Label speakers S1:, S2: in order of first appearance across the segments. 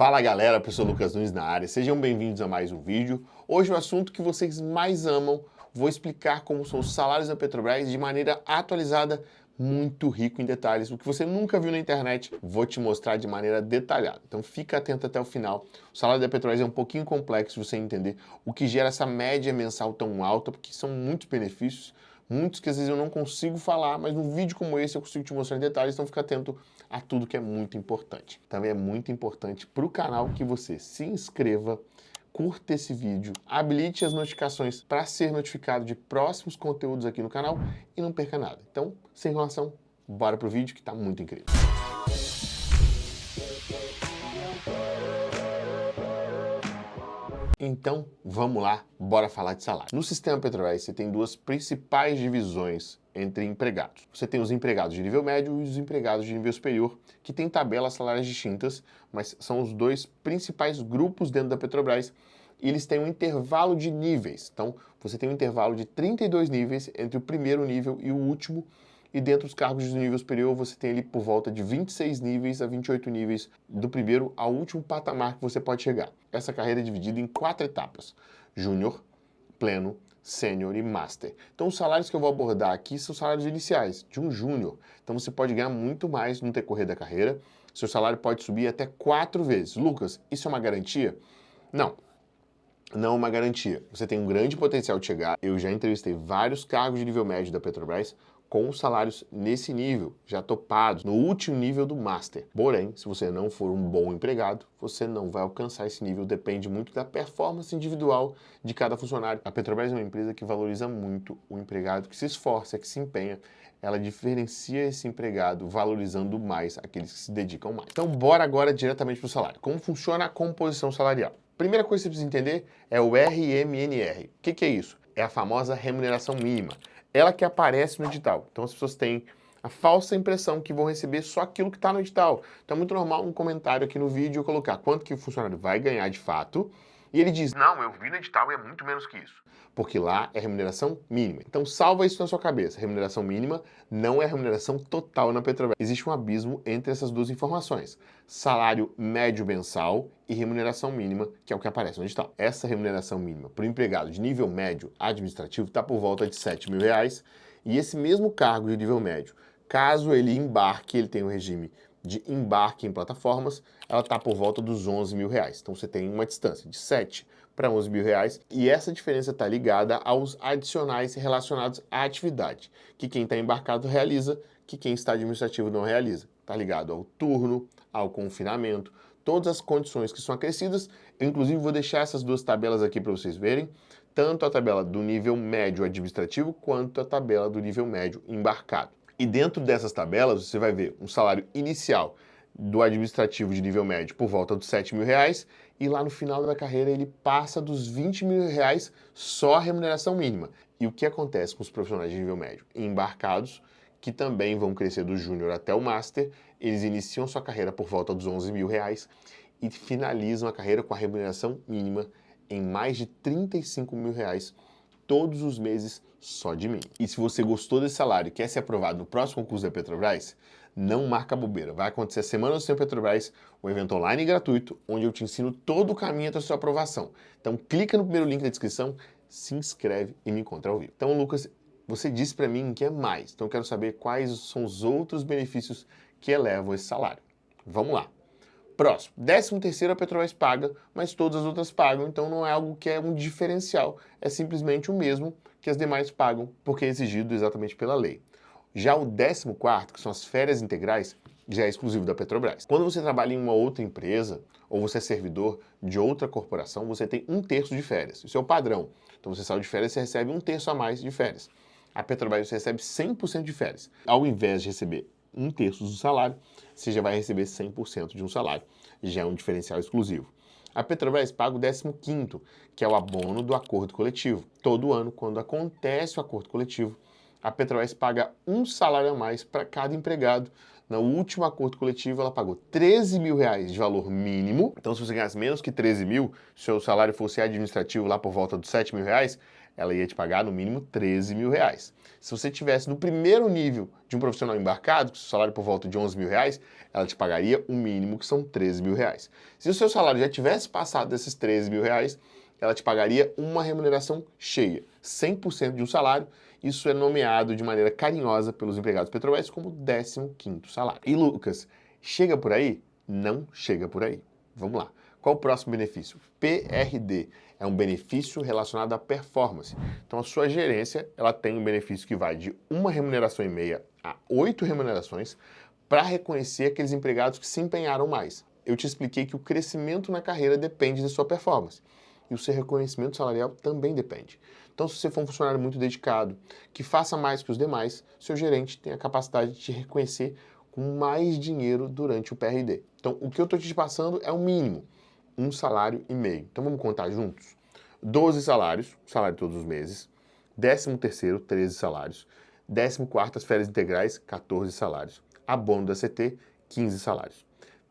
S1: Fala galera, professor Lucas Nunes na área, sejam bem-vindos a mais um vídeo. Hoje o assunto que vocês mais amam, vou explicar como são os salários da Petrobras de maneira atualizada, muito rico em detalhes. O que você nunca viu na internet, vou te mostrar de maneira detalhada. Então fica atento até o final. O salário da Petrobras é um pouquinho complexo de você entender o que gera essa média mensal tão alta, porque são muitos benefícios, muitos que às vezes eu não consigo falar, mas num vídeo como esse eu consigo te mostrar em detalhes, então fica atento a tudo que é muito importante. Também é muito importante para o canal que você se inscreva, curta esse vídeo, habilite as notificações para ser notificado de próximos conteúdos aqui no canal e não perca nada. Então, sem enrolação, bora pro vídeo que está muito incrível. Então, vamos lá, bora falar de salário. No sistema Petrobras, você tem duas principais divisões entre empregados. Você tem os empregados de nível médio e os empregados de nível superior, que têm tabelas salariais distintas, mas são os dois principais grupos dentro da Petrobras, e eles têm um intervalo de níveis. Então, você tem um intervalo de 32 níveis entre o primeiro nível e o último, e dentro dos cargos do nível superior você tem ali por volta de 26 níveis a 28 níveis do primeiro ao último patamar que você pode chegar. Essa carreira é dividida em 4 etapas: júnior, pleno, sênior e master. Então os salários que eu vou abordar aqui são salários iniciais de um júnior. Então você pode ganhar muito mais no decorrer da carreira. Seu salário pode subir até 4 vezes. Lucas, isso é uma garantia? Não. Não é uma garantia. Você tem um grande potencial de chegar. Eu já entrevistei vários cargos de nível médio da Petrobras com salários nesse nível, já topados, no último nível do Master. Porém, se você não for um bom empregado, você não vai alcançar esse nível, depende muito da performance individual de cada funcionário. A Petrobras é uma empresa que valoriza muito o empregado que se esforça, que se empenha. Ela diferencia esse empregado valorizando mais aqueles que se dedicam mais. Então, bora agora diretamente para o salário. Como funciona a composição salarial? Primeira coisa que você precisa entender é o RMNR. O que é isso? É a famosa remuneração mínima. Ela que aparece no edital. Então as pessoas têm a falsa impressão que vão receber só aquilo que está no edital. Então é muito normal um comentário aqui no vídeo eu colocar quanto que o funcionário vai ganhar de fato, e ele diz, não, eu vi no edital e é muito menos que isso. Porque lá é remuneração mínima. Então salva isso na sua cabeça. Remuneração mínima não é remuneração total na Petrobras. Existe um abismo entre essas duas informações. Salário médio mensal e remuneração mínima, que é o que aparece no edital. Essa remuneração mínima para o empregado de nível médio administrativo está por volta de R$7.000. E esse mesmo cargo de nível médio, caso ele embarque, ele tem um regime de embarque em plataformas, ela está por volta dos R$11.000. Então você tem uma distância de 7 para R$11.000, e essa diferença está ligada aos adicionais relacionados à atividade, que quem está embarcado realiza, que quem está administrativo não realiza. Está ligado ao turno, ao confinamento, todas as condições que são acrescidas. Eu, inclusive, vou deixar essas duas tabelas aqui para vocês verem, tanto a tabela do nível médio administrativo, quanto a tabela do nível médio embarcado. E dentro dessas tabelas, você vai ver um salário inicial do administrativo de nível médio por volta dos R$7.000, e lá no final da carreira ele passa dos R$20.000 só a remuneração mínima. E o que acontece com os profissionais de nível médio embarcados, que também vão crescer do júnior até o master, eles iniciam sua carreira por volta dos R$11.000 e finalizam a carreira com a remuneração mínima em mais de R$35.000 todos os meses só de mim. E se você gostou desse salário e quer ser aprovado no próximo concurso da Petrobras, não marca bobeira. Vai acontecer a Semana do Senhor Petrobras, um evento online e gratuito, onde eu te ensino todo o caminho até a sua aprovação. Então clica no primeiro link da descrição, se inscreve e me encontra ao vivo. Então, Lucas, você disse para mim que é mais, então eu quero saber quais são os outros benefícios que elevam esse salário. Vamos lá. Próximo, 13º a Petrobras paga, mas todas as outras pagam, então não é algo que é um diferencial, é simplesmente o mesmo que as demais pagam, porque é exigido exatamente pela lei. Já o 14º, que são as férias integrais, já é exclusivo da Petrobras. Quando você trabalha em uma outra empresa, ou você é servidor de outra corporação, você tem 1/3 de férias, isso é o padrão. Então você sai de férias, você recebe 1/3 a mais de férias. A Petrobras você recebe 100% de férias. Ao invés de receber 1/3 do salário, você já vai receber 100% de um salário, já é um diferencial exclusivo. A Petrobras paga o 15º, que é o abono do acordo coletivo. Todo ano, quando acontece o acordo coletivo, a Petrobras paga um salário a mais para cada empregado. No último acordo coletivo, ela pagou R$13.000 de valor mínimo. Então, se você ganhasse menos que 13 mil, se o seu salário fosse administrativo lá por volta dos R$7.000, ela ia te pagar no mínimo 13 mil reais. Se você estivesse no primeiro nível de um profissional embarcado, com seu salário por volta de 11 mil reais, ela te pagaria o mínimo, que são 13 mil reais. Se o seu salário já tivesse passado desses 13 mil reais, ela te pagaria uma remuneração cheia, 100% de um salário. Isso é nomeado de maneira carinhosa pelos empregados Petrobras como 15º salário. E Lucas, chega por aí? Não chega por aí. Vamos lá. Qual o próximo benefício? PRD. É um benefício relacionado à performance. Então a sua gerência, ela tem um benefício que vai de 1,5 a 8 remunerações para reconhecer aqueles empregados que se empenharam mais. Eu te expliquei que o crescimento na carreira depende da sua performance. E o seu reconhecimento salarial também depende. Então, se você for um funcionário muito dedicado, que faça mais que os demais, seu gerente tem a capacidade de te reconhecer com mais dinheiro durante o PRD. Então, o que eu estou te passando é o mínimo, 1,5 salário. Então, vamos contar juntos? 12 salários, salário todos os meses. 13º, 13 salários. 14º, as férias integrais, 14 salários. Abono da CT, 15 salários.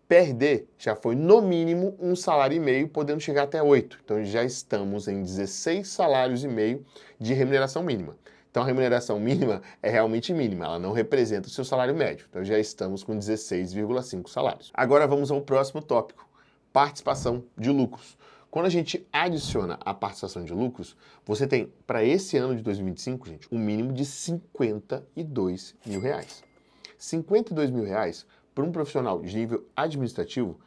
S1: PRD já foi no mínimo 1,5 salário, podendo chegar até 8. Então já estamos em 16 salários e meio de remuneração mínima. Então a remuneração mínima é realmente mínima, ela não representa o seu salário médio. Então já estamos com 16,5 salários. Agora vamos ao próximo tópico, participação de lucros. Quando a gente adiciona a participação de lucros, você tem, para esse ano de 2025, gente, um mínimo de 52 mil reais. 52 mil reais para um profissional de nível administrativo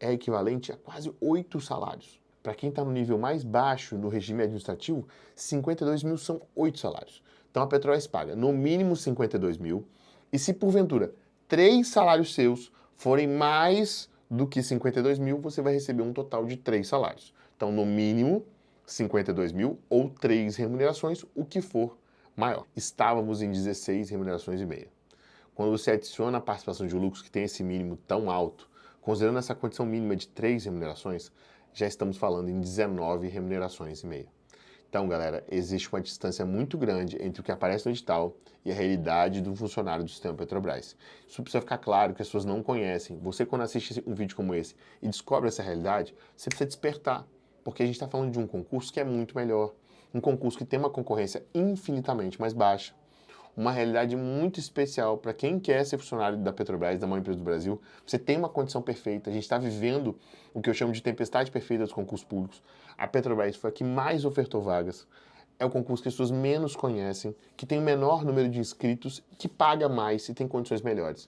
S1: é equivalente a quase 8 salários. Para quem está no nível mais baixo no regime administrativo, 52 mil são 8 salários. Então a Petrobras paga no mínimo 52 mil e se porventura 3 salários seus forem mais do que 52 mil, você vai receber um total de 3 salários. Então no mínimo 52 mil ou 3 remunerações, o que for maior. Estávamos em 16 remunerações e meia. Quando você adiciona a participação de lucros que tem esse mínimo tão alto, considerando essa condição mínima de 3 remunerações, já estamos falando em 19 remunerações e meia. Então, galera, existe uma distância muito grande entre o que aparece no edital e a realidade do funcionário do sistema Petrobras. Isso precisa ficar claro que as pessoas não conhecem. Você, quando assiste um vídeo como esse e descobre essa realidade, você precisa despertar, porque a gente está falando de um concurso que é muito melhor, um concurso que tem uma concorrência infinitamente mais baixa, uma realidade muito especial para quem quer ser funcionário da Petrobras, da maior empresa do Brasil. Você tem uma condição perfeita, a gente está vivendo o que eu chamo de tempestade perfeita dos concursos públicos. A Petrobras foi a que mais ofertou vagas, é o concurso que as pessoas menos conhecem, que tem o menor número de inscritos, que paga mais e tem condições melhores.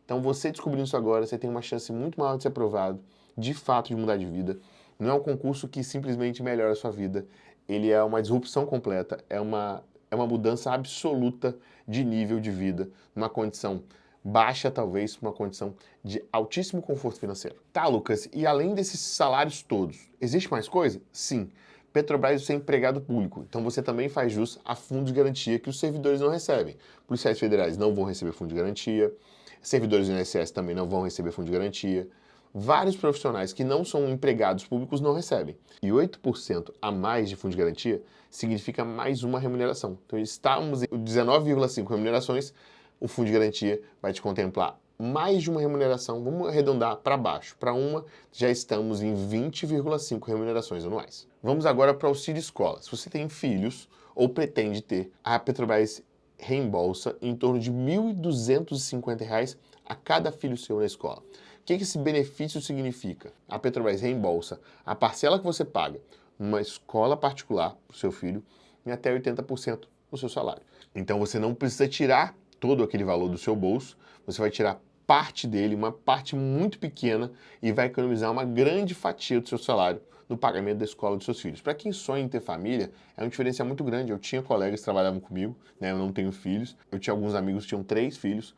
S1: Então você descobrindo isso agora, você tem uma chance muito maior de ser aprovado, de fato de mudar de vida. Não é um concurso que simplesmente melhora a sua vida, ele é uma disrupção completa, é uma mudança absoluta de nível de vida, numa condição baixa, talvez, uma condição de altíssimo conforto financeiro. Tá, Lucas, e além desses salários todos, existe mais coisa? Sim. Petrobras é empregado público, então você também faz jus a fundo de garantia que os servidores não recebem. Policiais federais não vão receber fundo de garantia, servidores do INSS também não vão receber fundo de garantia. Vários profissionais que não são empregados públicos não recebem. E 8% a mais de fundo de garantia significa mais uma remuneração. Então estamos em 19,5 remunerações, o fundo de garantia vai te contemplar mais de uma remuneração, vamos arredondar para baixo, para uma, já estamos em 20,5 remunerações anuais. Vamos agora para o auxílio escola. Se você tem filhos ou pretende ter, a Petrobras reembolsa em torno de R$ 1.250 a cada filho seu na escola. O que esse benefício significa? A Petrobras reembolsa a parcela que você paga numa escola particular para o seu filho em até 80% do seu salário. Então você não precisa tirar todo aquele valor do seu bolso, você vai tirar parte dele, uma parte muito pequena, e vai economizar uma grande fatia do seu salário no pagamento da escola dos seus filhos. Para quem sonha em ter família, é um diferencial muito grande. Eu tinha colegas que trabalhavam comigo, né? Eu não tenho filhos, eu tinha alguns amigos que tinham 3 filhos,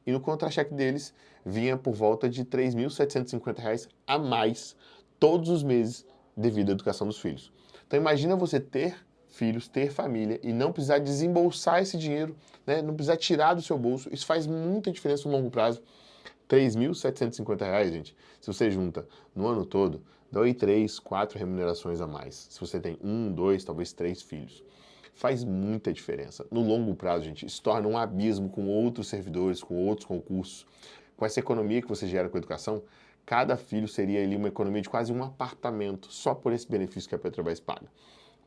S1: e no contra-cheque deles vinha por volta de R$ 3.750 a mais todos os meses devido à educação dos filhos. Então imagina você ter filhos, ter família e não precisar desembolsar esse dinheiro, né? Não precisar tirar do seu bolso. Isso faz muita diferença no longo prazo. R$ 3.750, gente, se você junta no ano todo, dá aí 3, 4 remunerações a mais. Se você tem 1, 2, talvez 3 filhos. Faz muita diferença. No longo prazo, gente, isso torna um abismo com outros servidores, com outros concursos. Com essa economia que você gera com a educação, cada filho seria ali uma economia de quase um apartamento, só por esse benefício que a Petrobras paga.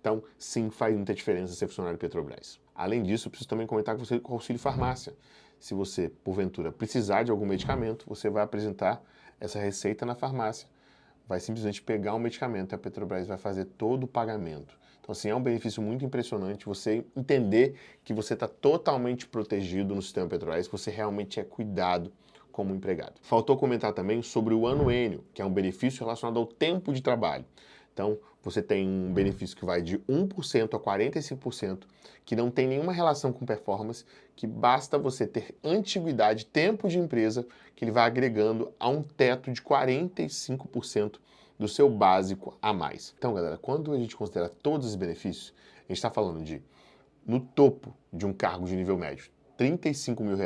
S1: Então, sim, faz muita diferença ser funcionário Petrobras. Além disso, eu preciso também comentar com você com o auxílio farmácia. Se você, porventura, precisar de algum medicamento, você vai apresentar essa receita na farmácia, vai simplesmente pegar o medicamento e a Petrobras vai fazer todo o pagamento. Então, assim, é um benefício muito impressionante você entender que você está totalmente protegido no sistema Petrobras, que você realmente é cuidado como empregado. Faltou comentar também sobre o anuênio, que é um benefício relacionado ao tempo de trabalho. Então, você tem um benefício que vai de 1% a 45%, que não tem nenhuma relação com performance, que basta você ter antiguidade, tempo de empresa, que ele vai agregando a um teto de 45% do seu básico a mais. Então, galera, quando a gente considera todos os benefícios, a gente está falando de, no topo de um cargo de nível médio, R$ 35 mil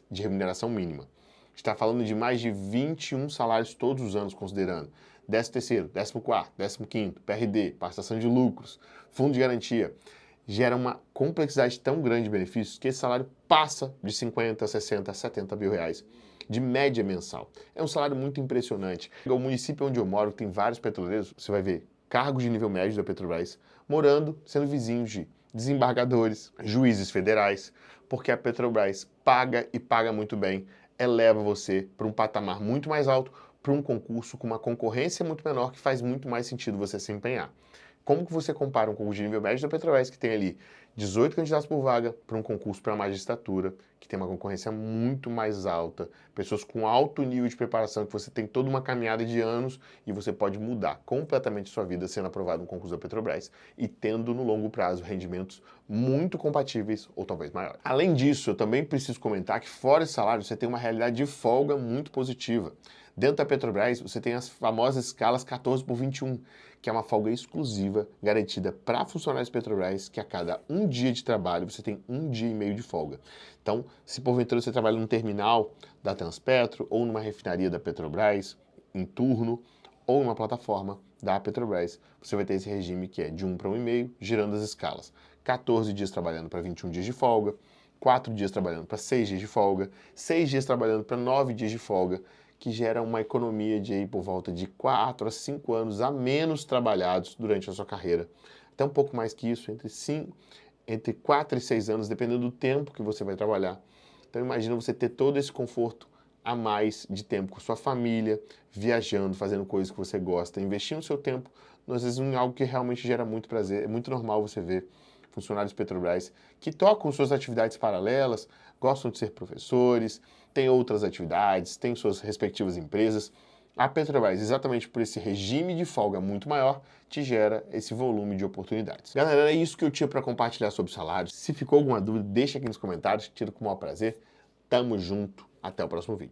S1: de remuneração mínima. Está falando de mais de 21 salários todos os anos, considerando 13º, 14º, 15º, PRD, participação de lucros, fundo de garantia. Gera uma complexidade tão grande de benefícios que esse salário passa de 50, 60, 70 mil reais de média mensal. É um salário muito impressionante. O município onde eu moro tem vários petroleiros, você vai ver cargos de nível médio da Petrobras morando, sendo vizinhos de desembargadores, juízes federais, porque a Petrobras paga e paga muito bem, eleva você para um patamar muito mais alto, para um concurso com uma concorrência muito menor, que faz muito mais sentido você se empenhar. Como que você compara um concurso de nível médio da Petrobras, que tem ali 18 candidatos por vaga, para um concurso para a magistratura, que tem uma concorrência muito mais alta, pessoas com alto nível de preparação, que você tem toda uma caminhada de anos e você pode mudar completamente sua vida sendo aprovado no concurso da Petrobras e tendo no longo prazo rendimentos muito compatíveis ou talvez maiores. Além disso, eu também preciso comentar que fora esse salário, você tem uma realidade de folga muito positiva. Dentro da Petrobras, você tem as famosas escalas 14/21, que é uma folga exclusiva garantida para funcionários Petrobras, que a cada um dia de trabalho você tem 1 dia e meio de folga. Então, se porventura você trabalha num terminal da Transpetro ou numa refinaria da Petrobras, em turno, ou numa plataforma da Petrobras, você vai ter esse regime que é de 1 para 1,5, girando as escalas. 14 dias trabalhando para 21 dias de folga, 4 dias trabalhando para 6 dias de folga, 6 dias trabalhando para 9 dias de folga, que gera uma economia de aí por volta de 4 a 5 anos a menos trabalhados durante a sua carreira. Até um pouco mais que isso, entre 4 e 6 anos, dependendo do tempo que você vai trabalhar. Então imagina você ter todo esse conforto a mais de tempo com sua família, viajando, fazendo coisas que você gosta, investindo seu tempo, às vezes em algo que realmente gera muito prazer. É muito normal você ver funcionários Petrobras que tocam suas atividades paralelas, gostam de ser professores, têm outras atividades, têm suas respectivas empresas. A Petrobras, exatamente por esse regime de folga muito maior, te gera esse volume de oportunidades. Galera, é isso que eu tinha para compartilhar sobre salários. Se ficou alguma dúvida, deixa aqui nos comentários, tiro com o maior prazer. Tamo junto, até o próximo vídeo.